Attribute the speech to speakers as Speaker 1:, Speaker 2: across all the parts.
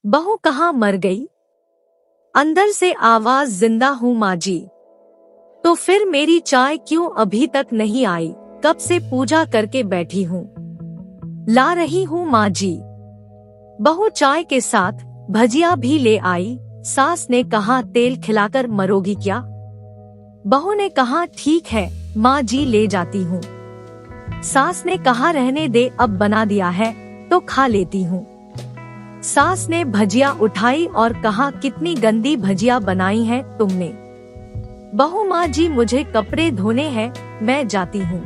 Speaker 1: बहू कहाँ मर गई? अंदर से आवाज, जिंदा हूँ माँ जी। तो फिर मेरी चाय क्यों अभी तक नहीं आई? कब से पूजा करके बैठी हूँ, ला रही हूँ माँ जी। बहू चाय के साथ भजिया भी ले आई। सास ने कहा, तेल खिलाकर मरोगी क्या? बहू ने कहा, ठीक है माँ जी, ले जाती हूँ। सास ने कहा, रहने दे, अब बना दिया है तो खा लेती हूँ। सास ने भजिया उठाई और कहा, कितनी गंदी भजिया बनाई है तुमने। बहू, माँ जी मुझे कपड़े धोने हैं, मैं जाती हूँ।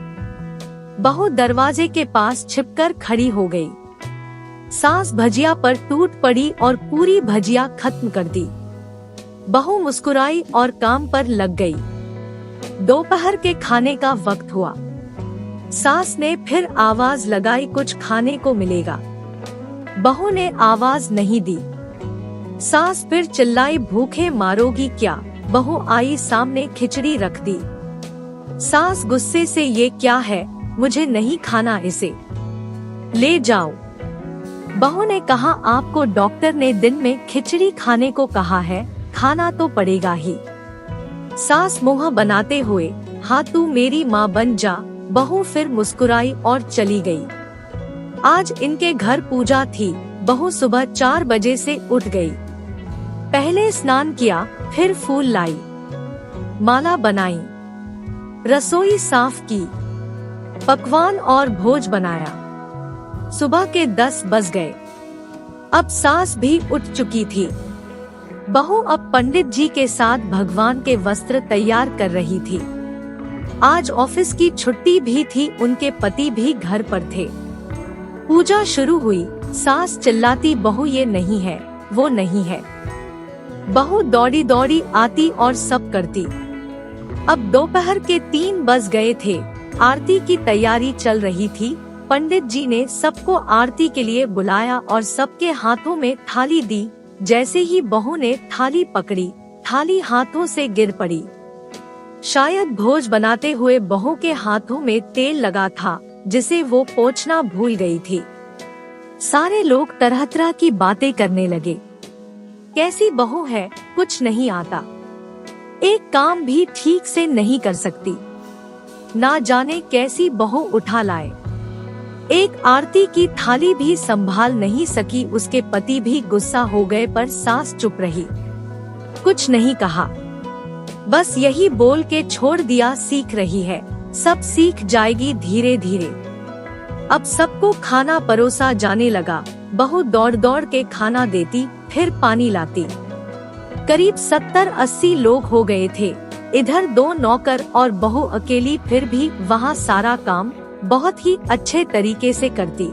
Speaker 1: बहू दरवाजे के पास छिपकर खड़ी हो गई। सास भजिया पर टूट पड़ी और पूरी भजिया खत्म कर दी। बहू मुस्कुराई और काम पर लग गई। दोपहर के खाने का वक्त हुआ। सास ने फिर आवाज लगाई, कुछ खाने को मिलेगा? बहू ने आवाज नहीं दी। सास फिर चिल्लाई, भूखे मारोगी क्या? बहू आई सामने, खिचड़ी रख दी। सास गुस्से से, ये क्या है, मुझे नहीं खाना इसे, ले जाओ। बहू ने कहा, आपको डॉक्टर ने दिन में खिचड़ी खाने को कहा है, खाना तो पड़ेगा ही। सास मुंह बनाते हुए, हाँ तू मेरी माँ बन जा। बहू फिर मुस्कुराई और चली गई। आज इनके घर पूजा थी। बहू सुबह 4 बजे से उठ गई। पहले स्नान किया, फिर फूल लाई, माला बनाई, रसोई साफ की, पकवान और भोज बनाया। सुबह के 10 बज गए। अब सास भी उठ चुकी थी। बहू अब पंडित जी के साथ भगवान के वस्त्र तैयार कर रही थी। आज ऑफिस की छुट्टी भी थी, उनके पति भी घर पर थे। पूजा शुरू हुई। सास चिल्लाती, बहू ये नहीं है, वो नहीं है। बहू दौड़ी दौड़ी आती और सब करती। अब दोपहर के 3 बज गए थे। आरती की तैयारी चल रही थी। पंडित जी ने सबको आरती के लिए बुलाया और सबके हाथों में थाली दी। जैसे ही बहू ने थाली पकड़ी, थाली हाथों से गिर पड़ी। शायद भोज बनाते हुए बहू के हाथों में तेल लगा था, जिसे वो पोंछना भूल गई थी। सारे लोग तरह तरह की बातें करने लगे। कैसी बहू है, कुछ नहीं आता, एक काम भी ठीक से नहीं कर सकती, ना जाने कैसी बहू उठा लाए। एक आरती की थाली भी संभाल नहीं सकी। उसके पति भी गुस्सा हो गए, पर सास चुप रही, कुछ नहीं कहा, बस यही बोल के छोड़ दिया, सीख रही है, सब सीख जाएगी धीरे धीरे। अब सबको खाना परोसा जाने लगा। बहू दौड़ दौड़ के खाना देती, फिर पानी लाती। करीब 70-80 लोग हो गए थे। इधर 2 नौकर और बहू अकेली, फिर भी वहाँ सारा काम बहुत ही अच्छे तरीके से करती।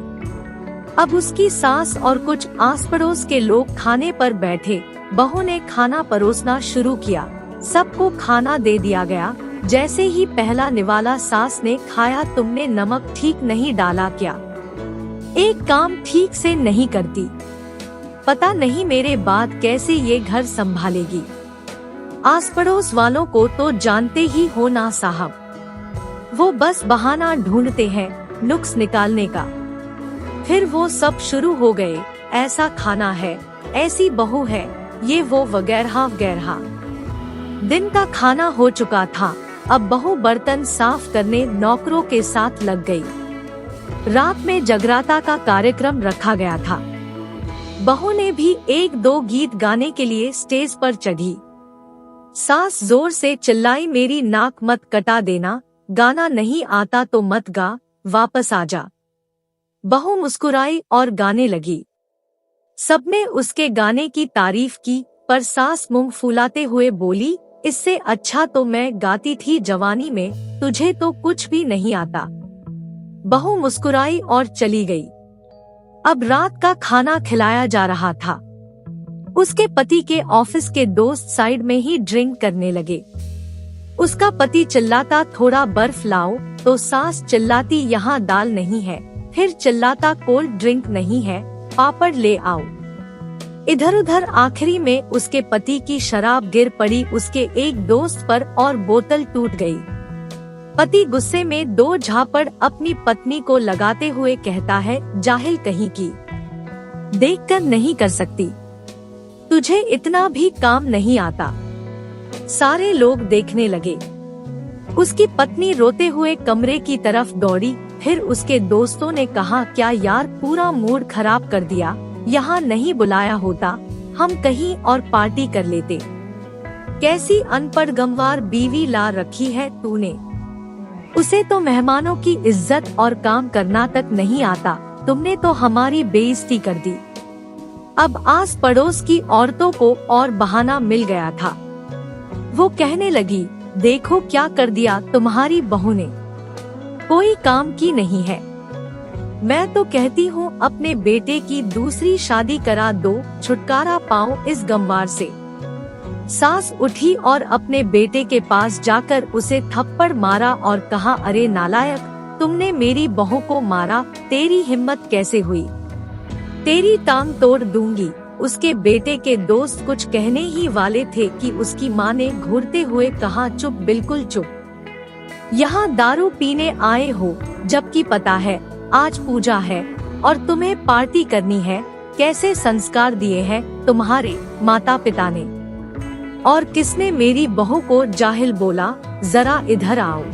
Speaker 1: अब उसकी सास और कुछ आस पड़ोस के लोग खाने पर बैठे। बहू ने खाना परोसना शुरू किया। सबको खाना दे दिया गया। जैसे ही पहला निवाला सास ने खाया, तुमने नमक ठीक नहीं डाला क्या? एक काम ठीक से नहीं करती, पता नहीं मेरे बाद कैसे ये घर संभालेगी। आस पड़ोस वालों को तो जानते ही हो ना साहब, वो बस बहाना ढूंढते हैं नुक्स निकालने का। फिर वो सब शुरू हो गए, ऐसा खाना है, ऐसी बहू है, ये वो वगैरह वगैरह। दिन का खाना हो चुका था। अब बहू बर्तन साफ करने नौकरों के साथ लग गई। रात में जगराता का कार्यक्रम रखा गया था। बहू ने भी 1-2 गीत गाने के लिए स्टेज पर चढ़ी। सास जोर से चिल्लाई, मेरी नाक मत कटा देना, गाना नहीं आता तो मत गा, वापस आ जा। बहू मुस्कुराई और गाने लगी। सबने उसके गाने की तारीफ की, पर सास मुंह फुलाते हुए बोली, इससे अच्छा तो मैं गाती थी जवानी में, तुझे तो कुछ भी नहीं आता। बहू मुस्कुराई और चली गई। अब रात का खाना खिलाया जा रहा था। उसके पति के ऑफिस के दोस्त साइड में ही ड्रिंक करने लगे। उसका पति चिल्लाता, थोड़ा बर्फ लाओ, तो सास चिल्लाती, यहाँ दाल नहीं है। फिर चिल्लाता, कोल्ड ड्रिंक नहीं है, पापड़ ले आओ। इधर उधर आखिरी में उसके पति की शराब गिर पड़ी उसके एक दोस्त पर और बोतल टूट गई। पति गुस्से में 2 झापड़ अपनी पत्नी को लगाते हुए कहता है, जाहिल कहीं की, देखकर नहीं कर सकती, तुझे इतना भी काम नहीं आता। सारे लोग देखने लगे। उसकी पत्नी रोते हुए कमरे की तरफ दौड़ी। फिर उसके दोस्तों ने कहा, क्या यार, पूरा मूड खराब कर दिया, यहाँ नहीं बुलाया होता, हम कहीं और पार्टी कर लेते। कैसी अनपढ़ गंवार बीवी ला रखी है तूने। उसे तो मेहमानों की इज्जत और काम करना तक नहीं आता, तुमने तो हमारी बेइज्जती कर दी। अब आस पड़ोस की औरतों को और बहाना मिल गया था। वो कहने लगी, देखो क्या कर दिया तुम्हारी बहू ने, कोई काम की नहीं है। मैं तो कहती हूँ अपने बेटे की दूसरी शादी करा दो, छुटकारा पाओ इस गंवार से। सास उठी और अपने बेटे के पास जाकर उसे थप्पड़ मारा और कहा, अरे नालायक, तुमने मेरी बहू को मारा, तेरी हिम्मत कैसे हुई, तेरी टांग तोड़ दूंगी। उसके बेटे के दोस्त कुछ कहने ही वाले थे कि उसकी माँ ने घूरते हुए कहा, चुप, बिल्कुल चुप, यहाँ दारू पीने आए हो, जबकि पता है आज पूजा है और तुम्हें पार्टी करनी है। कैसे संस्कार दिए हैं तुम्हारे माता पिता ने, और किसने मेरी बहू को जाहिल बोला, जरा इधर आओ,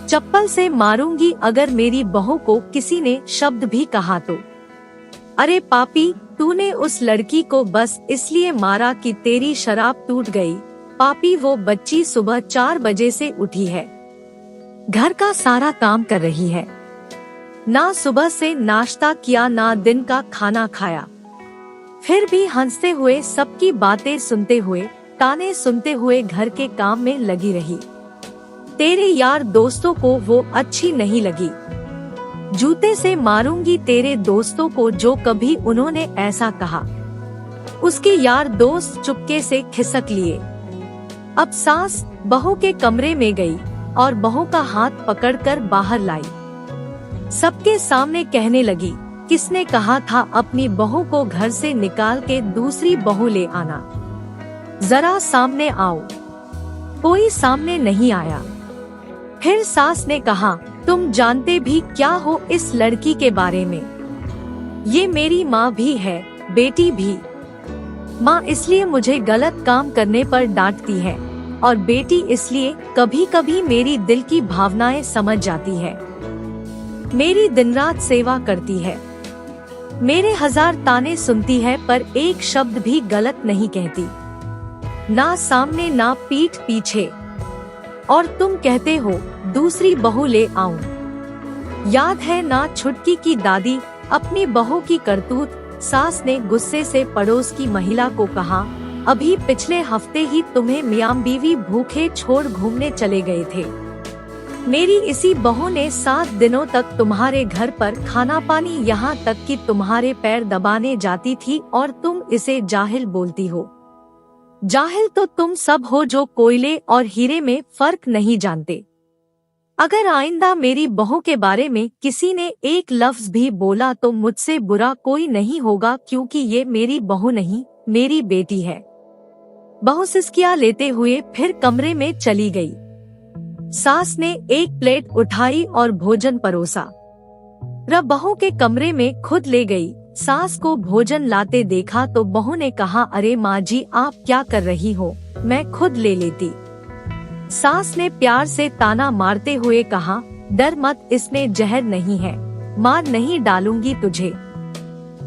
Speaker 1: चप्पल से मारूंगी अगर मेरी बहू को किसी ने शब्द भी कहा तो। अरे पापी, तूने उस लड़की को बस इसलिए मारा कि तेरी शराब टूट गई। पापी, वो बच्ची सुबह 4 बजे से उठी है, घर का सारा काम कर रही है, ना सुबह से नाश्ता किया ना दिन का खाना खाया, फिर भी हंसते हुए सबकी बातें सुनते हुए, ताने सुनते हुए घर के काम में लगी रही। तेरे यार दोस्तों को वो अच्छी नहीं लगी, जूते से मारूंगी तेरे दोस्तों को जो कभी उन्होंने ऐसा कहा। उसके यार दोस्त चुपके से खिसक लिए। अब सास बहू के कमरे में गई और बहू का हाथ पकड़कर बाहर लाई। सबके सामने कहने लगी, किसने कहा था अपनी बहू को घर से निकाल के दूसरी बहू ले आना, जरा सामने आओ। कोई सामने नहीं आया। फिर सास ने कहा, तुम जानते भी क्या हो इस लड़की के बारे में, ये मेरी माँ भी है, बेटी भी। माँ इसलिए मुझे गलत काम करने पर डांटती है और बेटी इसलिए कभी कभी मेरी दिल की भावनाएं समझ जाती है, मेरी दिन रात सेवा करती है, मेरे 1000 ताने सुनती है पर एक शब्द भी गलत नहीं कहती, ना सामने ना पीठ पीछे। और तुम कहते हो दूसरी बहू ले आऊं। याद है ना छुटकी की दादी, अपनी बहू की करतूत। सास ने गुस्से से पड़ोस की महिला को कहा, अभी पिछले हफ्ते ही तुम्हें मियां बीवी भूखे छोड़ घूमने चले गए थे। मेरी इसी बहू ने 7 दिनों तक तुम्हारे घर पर खाना पानी, यहाँ तक कि तुम्हारे पैर दबाने जाती थी और तुम इसे जाहिल बोलती हो। जाहिल तो तुम सब हो जो कोयले और हीरे में फर्क नहीं जानते। अगर आइंदा मेरी बहू के बारे में किसी ने एक लफ्ज भी बोला तो मुझसे बुरा कोई नहीं होगा, क्योंकि ये मेरी बहू नहीं, मेरी बेटी है। बहू सिसकियां लेते हुए फिर कमरे में चली गई। सास ने एक प्लेट उठाई और भोजन परोसा। बहू के कमरे में खुद ले गई। सास को भोजन लाते देखा तो बहू ने कहा, अरे माँ जी, आप क्या कर रही हो, मैं खुद ले लेती। सास ने प्यार से ताना मारते हुए कहा, डर मत, इसमें जहर नहीं है, मार नहीं डालूंगी तुझे।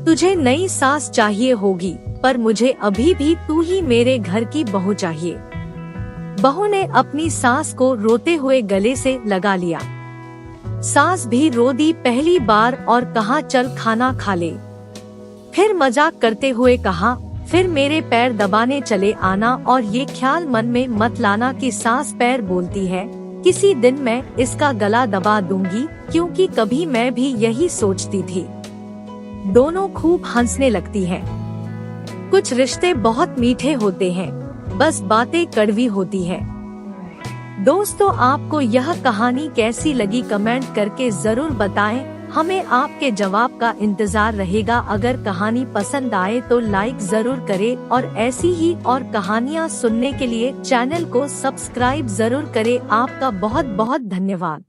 Speaker 1: तुझे नई सास चाहिए होगी, पर मुझे अभी भी तू ही मेरे घर की बहू चाहिए। बहू ने अपनी सास को रोते हुए गले से लगा लिया। सास भी रो दी पहली बार और कहा, चल खाना खा ले। फिर मजाक करते हुए कहा, फिर मेरे पैर दबाने चले आना, और ये ख्याल मन में मत लाना कि सास पैर बोलती है, किसी दिन मैं इसका गला दबा दूंगी, क्योंकि कभी मैं भी यही सोचती थी। दोनों खूब हंसने लगती हैं। कुछ रिश्ते बहुत मीठे होते हैं, बस बातें कड़वी होती है। दोस्तों, आपको यह कहानी कैसी लगी कमेंट करके जरूर बताएं। हमें आपके जवाब का इंतजार रहेगा। अगर कहानी पसंद आए तो लाइक जरूर करें और ऐसी ही और कहानियाँ सुनने के लिए चैनल को सब्सक्राइब जरूर करें। आपका बहुत बहुत धन्यवाद।